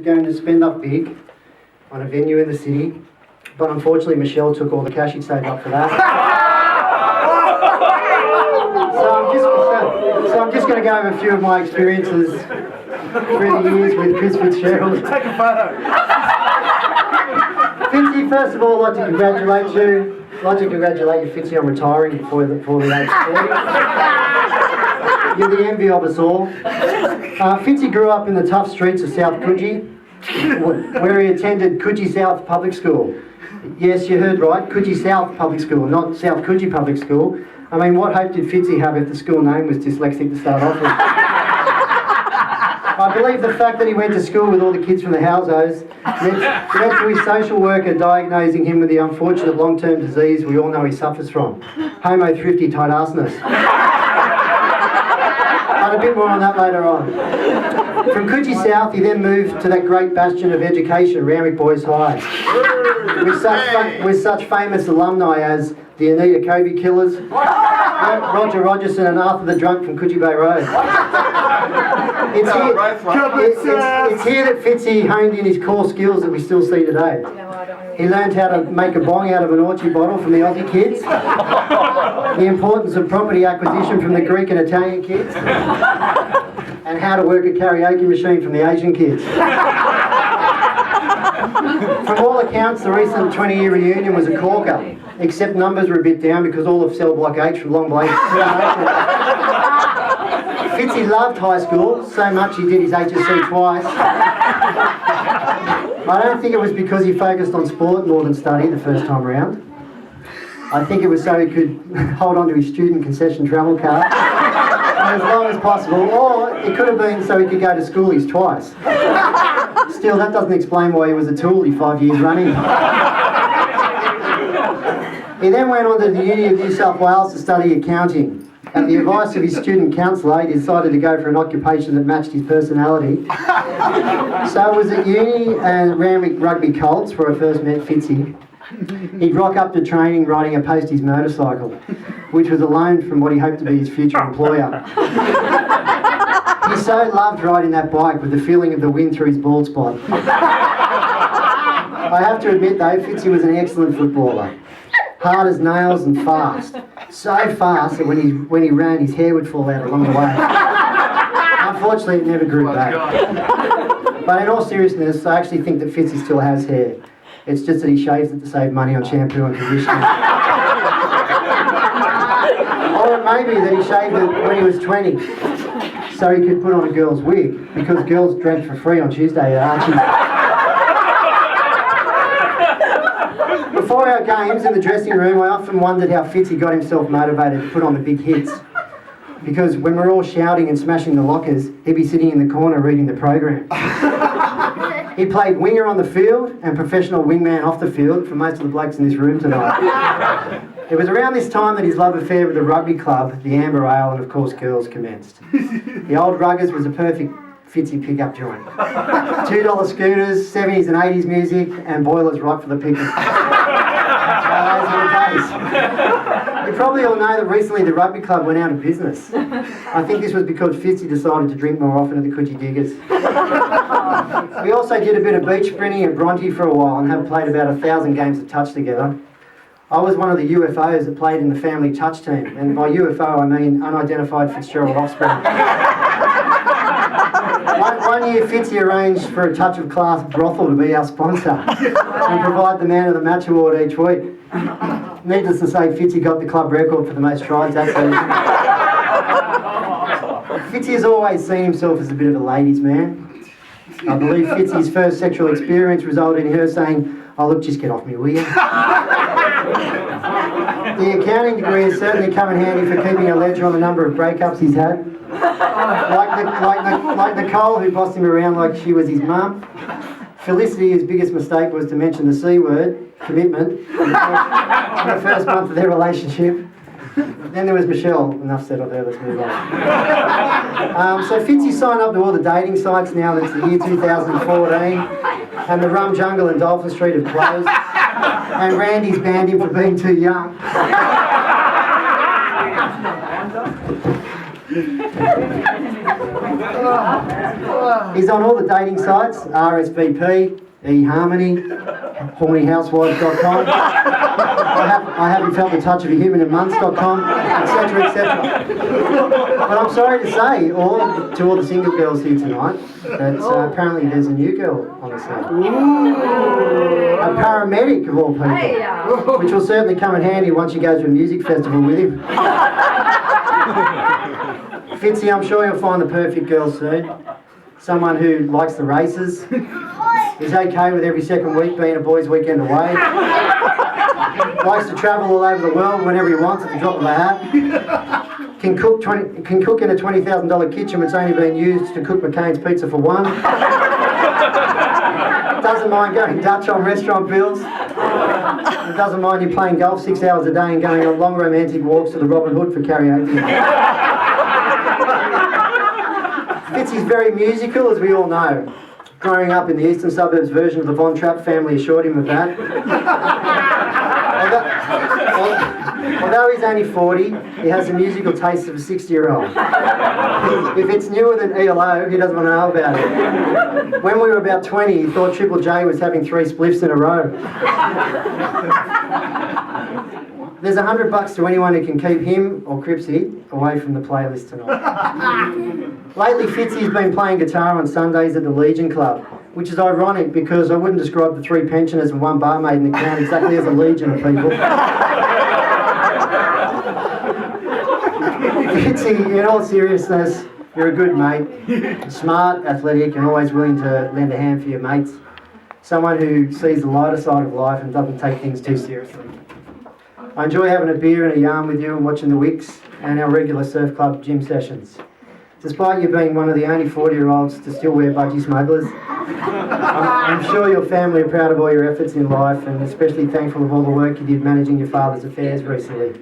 going to spend up big on a venue in the city, but unfortunately Michelle took all the cash he'd saved up for that. So I'm just going to go over a few of my experiences through the years with Chris Fitzgerald. Take a photo. Fitzy, first of all, I'd like to congratulate you. I'd like to congratulate you, Fitzy, on retiring before the age of 40. You're the envy of us all. Fitzy grew up in the tough streets of South Coogee, where he attended Coogee South Public School. Yes, you heard right, Coogee South Public School, not South Coogee Public School. I mean, what hope did Fitzy have if the school name was dyslexic to start off with? I believe the fact that he went to school with all the kids from the households led to his social worker diagnosing him with the unfortunate long-term disease we all know he suffers from, Homo thrifty tight-arseness. But a bit more on that later on. From Coogee South, he then moved to that great bastion of education, Randwick Boys High, with such famous alumni as the Anita Kobe Killers, Roger Rogerson and Arthur the Drunk from Coogee Bay Road. It's here that Fitzy honed in his core skills that we still see today. He learned how to make a bong out of an orchard bottle from the Aussie kids, the importance of property acquisition from the Greek and Italian kids, and how to work a karaoke machine from the Asian kids. From all accounts, the recent 20-year reunion was a corker, except numbers were a bit down because all of cell block H from Long Blake. Fitzy loved high school so much he did his HSC twice. I don't think it was because he focused on sport more than study the first time round. I think it was so he could hold on to his student concession travel card as long as possible, or it could have been so he could go to schoolies twice. Still, that doesn't explain why he was a toolie 5 years running. He then went on to the Uni of New South Wales to study accounting. At the advice of his student counsellor, he decided to go for an occupation that matched his personality. So it was at uni and Randwick Rugby Colts where I first met Fitzy. He'd rock up to training riding a posties motorcycle, which was a loan from what he hoped to be his future employer. He so loved riding that bike with the feeling of the wind through his bald spot. I have to admit though, Fitzy was an excellent footballer. Hard as nails and fast. So fast that when he ran, his hair would fall out along the way. Unfortunately, it never grew back. But in all seriousness, I actually think that Fitzy still has hair. It's just that he shaves it to save money on shampoo and conditioner. Or it may be that he shaved it when he was 20, so he could put on a girl's wig, because girls drank for free on Tuesday at Archie's. Before our games in the dressing room, I often wondered how Fitzy got himself motivated to put on the big hits. Because when we're all shouting and smashing the lockers, he'd be sitting in the corner reading the program. He played winger on the field and professional wingman off the field for most of the blokes in this room tonight. It was around this time that his love affair with the rugby club, the Amber Ale, and of course girls commenced. The old Ruggers was a perfect Fitzy pickup joint. $2 scooters, 70s and 80s music, and boilers right for the pickers. Those were the days. You probably all know that recently the rugby club went out of business. I think this was because Fitzy decided to drink more often at the Coogee Diggers. We also did a bit of beach sprinting at Bronte for a while and have played about 1,000 games of touch together. I was one of the UFOs that played in the family touch team, and by UFO I mean unidentified Fitzgerald offspring. One year Fitzy arranged for a touch of class brothel to be our sponsor and provide the man of the match award each week. Needless to say, Fitzy got the club record for the most strides that season. Fitzy has always seen himself as a bit of a ladies' man. I believe Fitzy's first sexual experience resulted in her saying, "Oh look, just get off me, will you?" The accounting degree has certainly come in handy for keeping a ledger on the number of breakups he's had. Like Nicole, who bossed him around like she was his mum. Felicity, whose biggest mistake was to mention the C word, commitment, in the first month of their relationship. Then there was Michelle. Enough said of her, let's move on. So Fitzy signed up to all the dating sites now that it's the year 2014, and the Rum Jungle and Dolphin Street have closed, and Randy's banned him for being too young. He's on all the dating sites, RSVP, eHarmony, hornyhousewives.com. I haven't felt the touch of a human in months.com, etc., etc. But I'm sorry to say, to all the single girls here tonight, that apparently there's a new girl on the scene. A paramedic of all people, which will certainly come in handy once you go to a music festival with him. Fitzy, I'm sure you'll find the perfect girl soon. Someone who likes the races, is okay with every second week being a boys' weekend away, likes to travel all over the world whenever he wants at the drop of a hat, can cook in a $20,000 kitchen which only being used to cook McCain's pizza for one, doesn't mind going Dutch on restaurant bills, doesn't mind you playing golf 6 hours a day and going on long romantic walks to the Robin Hood for karaoke. Fitzy's very musical, as we all know. Growing up in the eastern suburbs version of the Von Trapp family assured him of that. Although he's only 40, he has the musical taste of a 60-year-old. If it's newer than ELO, he doesn't want to know about it. When we were about 20, he thought Triple J was having 3 spliffs in a row. There's $100 to anyone who can keep him, or Cripsy, away from the playlist tonight. Lately, Fitzy's been playing guitar on Sundays at the Legion Club, which is ironic because I wouldn't describe the 3 pensioners and 1 barmaid in the town exactly as a legion of people. Fitzy, in all seriousness, you're a good mate. Smart, athletic, and always willing to lend a hand for your mates. Someone who sees the lighter side of life and doesn't take things too seriously. I enjoy having a beer and a yarn with you and watching the Wicks and our regular surf club gym sessions. Despite you being one of the only 40-year-olds to still wear budgie smugglers, I'm sure your family are proud of all your efforts in life and especially thankful of all the work you did managing your father's affairs recently.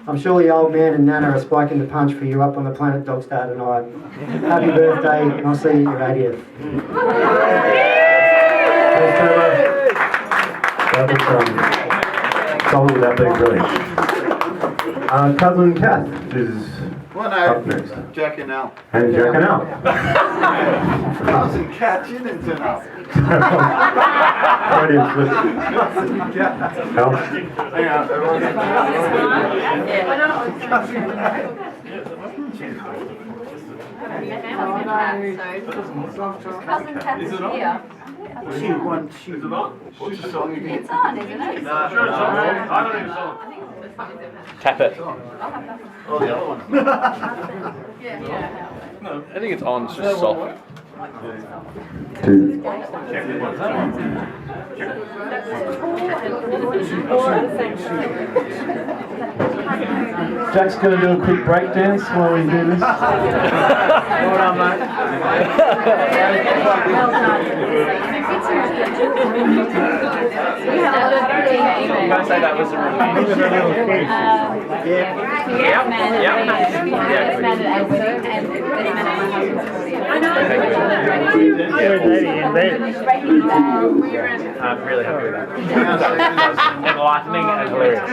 I'm sure the old man and Nana are spiking the punch for you up on the Planet Dogstar tonight. Happy birthday, and I'll see you at your 80th. Thanks, Trevor. Solid without being brilliant. Cousin Kath is up next. Jack and Al. And Jack and Al. Cousin Cat, you didn't turn up. Freudian slip. Al? Hang on, everyone. Cousin Cat is here. What's the song again? It's on, isn't it? I don't even know. Tap it. Oh, the other one. No, I think it's on, it's just soft. 2. Jack's going to do a quick break dance while we do this. Well done, mate. You guys say that was a I'm really happy with that. Enlightening and hilarious.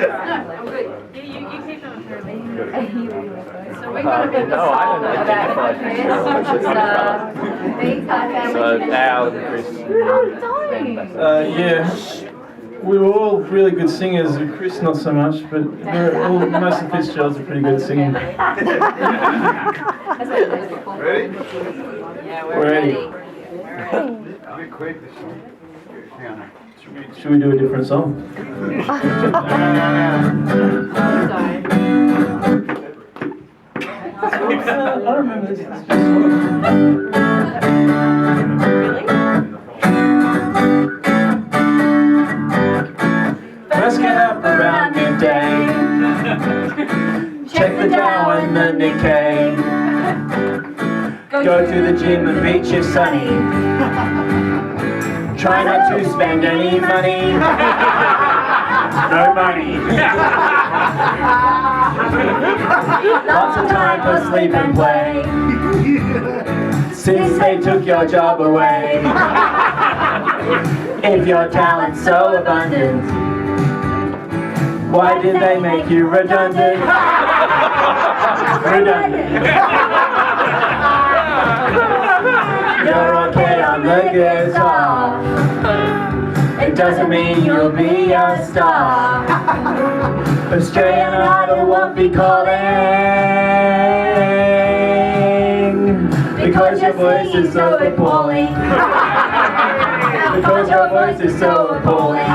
You keep them for me. So No, I don't identify So Al and Chris. Yeah, we were all really good singers. Chris not so much, but most of the Fitzgeralds are pretty good at singing. Ready? Yeah, We're ready. Be quick. Hang on. Should we do a different song? I don't remember this. Let's get up around midday. Check the Dow and the Nikkei. Go to the gym and beach if sunny. Try not to spend any money. No money. Lots of time for sleep and play. Since they took your job away. If your talent's so abundant, why did they make you redundant? Redundant. you're okay on the guitar. It doesn't mean you'll be a star. Australian Idol won't be calling because your voice is so appalling. Because your voice is so appalling.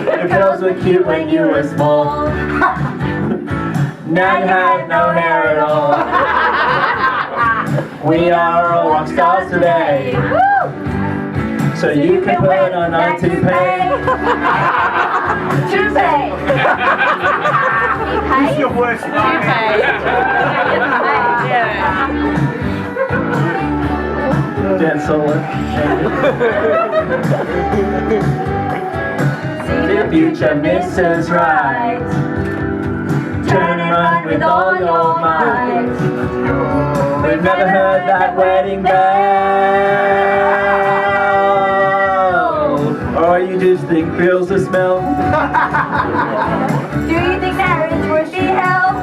The girls were cute when you were small. Now you have no hair at all. We are all rock stars today. So you can put on our toupee. Toupee. Who's your worst nightmare? Dance solo. See the future, Mrs. Right. Turn and run with all your might. We've never heard that wedding bell. Or you just think bills the smell. Do you think marriage would be hell?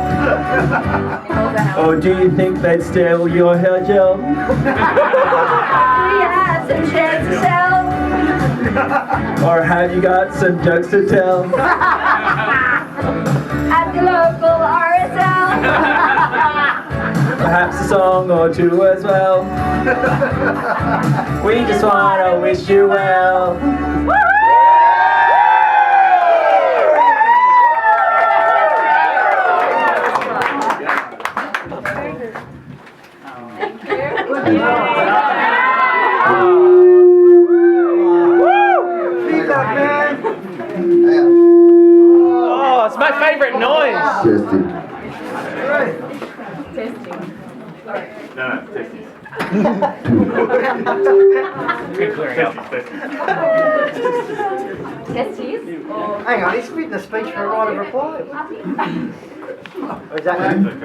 Or do you think they'd steal your hair gel? Do you have some shares to sell? Or have you got some jokes to tell? At the local RSL? Perhaps a song or two as well. We just wanna wish you well. Feedback, man. Oh, it's my favorite noise. No, testes. Good clearing up. Testes? Hang on, he's written a speech for a right of reply. Or is that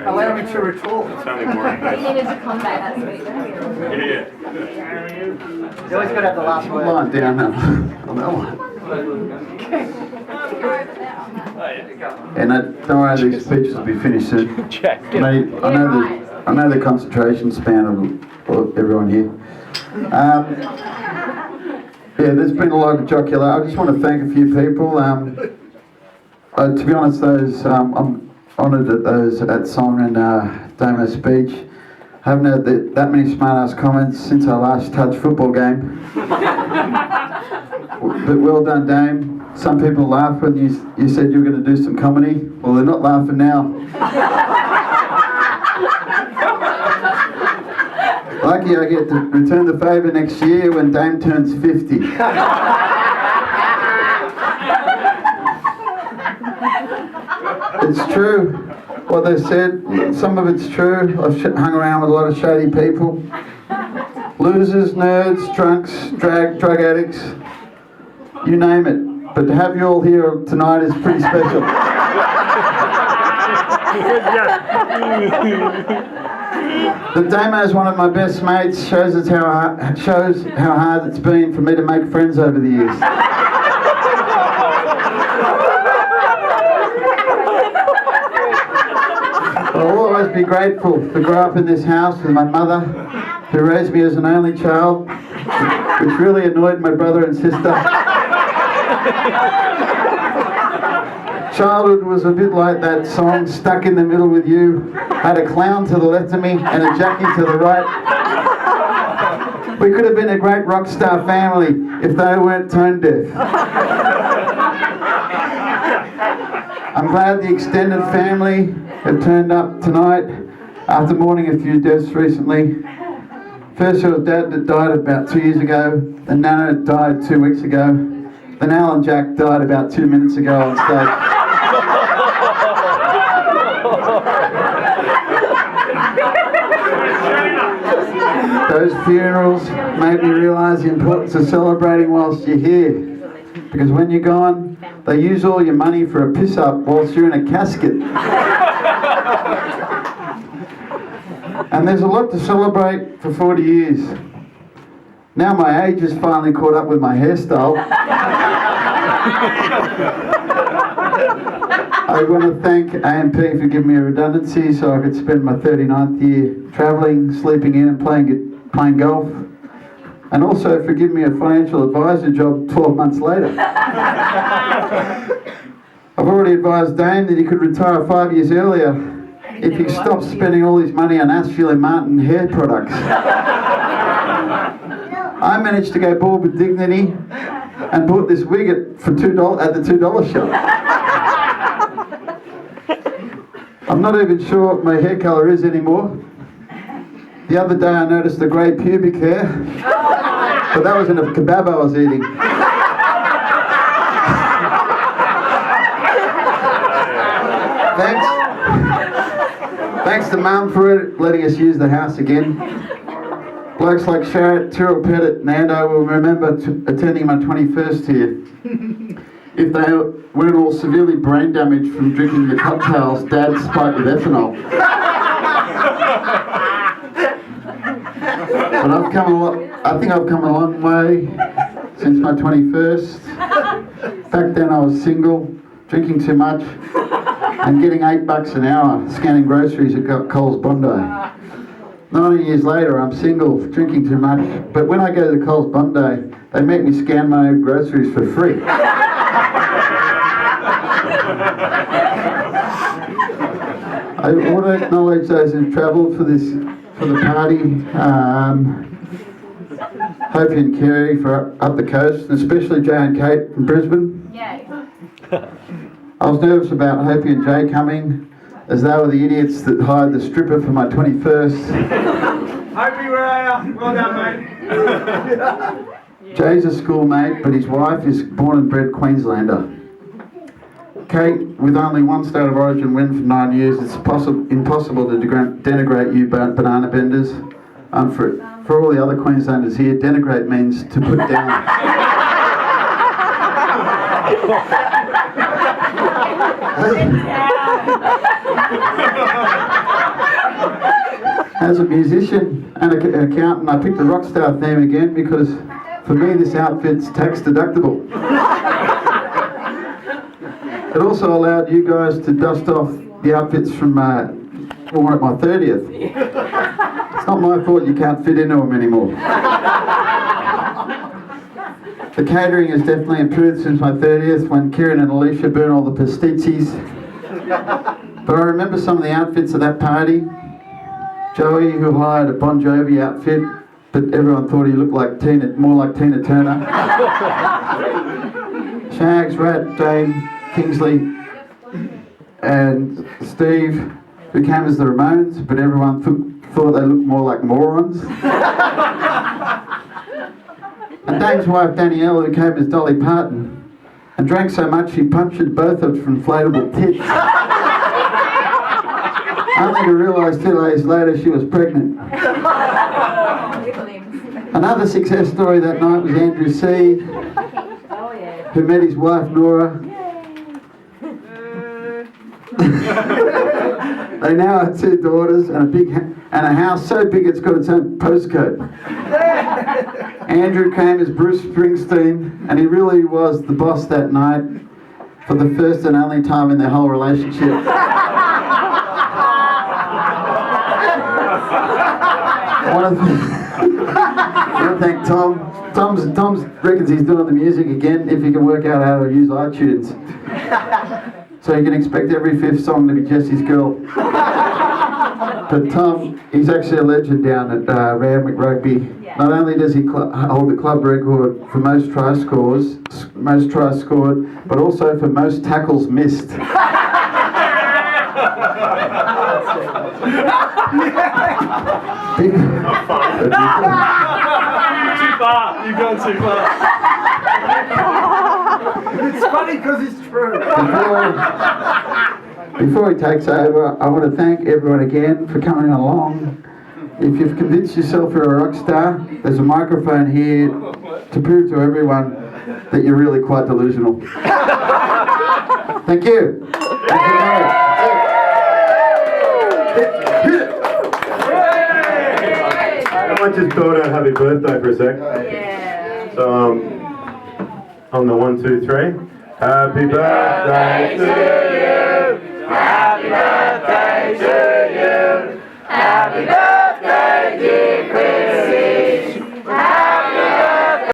Allow me to retort. Sounding boring. You needed to combat that speech. Yeah. You always got to have the last word. Line down on that one. And don't worry, these speeches will be finished soon. Check. I know the concentration span of everyone here. Yeah, there's been a lot of jocular. I just want to thank a few people. To be honest, I'm honoured that that song and Damo's speech. I haven't had that many smart-ass comments since our last touch football game. But well done, Dame. Some people laughed when you said you were going to do some comedy. Well, they're not laughing now. Lucky I get to return the favour next year when Dame turns 50. It's true what they said. Some of it's true. I've hung around with a lot of shady people. Losers, nerds, drunks, drug addicts, you name it. But to have you all here tonight is pretty special. The Damo is one of my best mates. Shows how hard it's been for me to make friends over the years. I'll always be grateful to grow up in this house with my mother, who raised me as an only child, which really annoyed my brother and sister. Childhood was a bit like that song, Stuck in the Middle with You. Had a clown to the left of me and a Jackie to the right. We could have been a great rock star family if they weren't tone deaf. I'm glad the extended family have turned up tonight after mourning a few deaths recently. First it was Dad that died about 2 years ago, then Nana died 2 weeks ago, then Al and Jack died about 2 minutes ago on stage. Those funerals made me realise the importance of celebrating whilst you're here. Because when you're gone, they use all your money for a piss-up whilst you're in a casket. And there's a lot to celebrate for 40 years. Now my age has finally caught up with my hairstyle. I want to thank AMP for giving me a redundancy so I could spend my 39th year travelling, sleeping in and playing playing golf, and also for giving me a financial advisor job 12 months later. I've already advised Dane that he could retire 5 years earlier if he stopped spending all his money on Ashfield and Martin hair products. I managed to go bald with dignity and bought this wig at the $2 shop. I'm not even sure what my hair colour is anymore. The other day I noticed a grey pubic hair, but that was in a kebab I was eating. Thanks to Mum for letting us use the house again. Blokes like Sharrett, Tyrrell Pettit, Nando will remember attending my 21st here. If they weren't all severely brain damaged from drinking the cocktails Dad spiked with ethanol. But I think I've come a long way since my 21st. Back then I was single, drinking too much, and getting $8 an hour scanning groceries at Coles Bondi. 19 years later, I'm single, drinking too much, but when I go to Coles Bondi, they make me scan my own groceries for free. I want to acknowledge those who've travelled for the party. Hope and Kerry for up the coast, and especially Jay and Kate from Brisbane. Yay. I was nervous about Hopi and Jay coming, as they were the idiots that hired the stripper for my 21st. Hope where are you? Well done, mate. Jay's a schoolmate, but his wife is born and bred Queenslander. Kate, with only one state of origin win for 9 years, it's impossible to denigrate you banana benders. For all the other Queenslanders here, denigrate means to put down. As a musician and an accountant, I picked a rock star theme again because for me this outfit's tax deductible. It also allowed you guys to dust off the outfits from worn at my 30th. It's not my fault you can't fit into them anymore. The catering has definitely improved since my 30th when Kieran and Alicia burned all the pastizzis. But I remember some of the outfits at that party. Joey, who hired a Bon Jovi outfit, but everyone thought he looked like more like Tina Turner. Shags, Rat, Dane, Kingsley, and Steve, who came as the Ramones, but everyone thought they looked more like morons. And Dane's wife Danielle, who came as Dolly Parton, and drank so much she punctured both of her inflatable tits. Only to realise 2 days later she was pregnant. Another success story that night was Andrew C., who met his wife Nora. They now have 2 daughters and a house so big it's got its own postcode. Andrew came as Bruce Springsteen, and he really was the boss that night for the first and only time in their whole relationship. I want to thank Tom. Tom reckons he's doing the music again if he can work out how to use iTunes. So you can expect every 5th song to be Jesse's Girl. But Tom, he's actually a legend down at Randwick Rugby. Yeah. Not only does he hold the club record for most tries scored, but also for most tackles missed. Too far. You've gone too far. It's funny because it's true. Before he takes over, I want to thank everyone again for coming along. If you've convinced yourself you're a rock star, there's a microphone here to prove to everyone that you're really quite delusional. Thank you. Thank you very much. I might just go out happy birthday for a sec. Yeah. So on the 1, 2, 3. Happy birthday to you.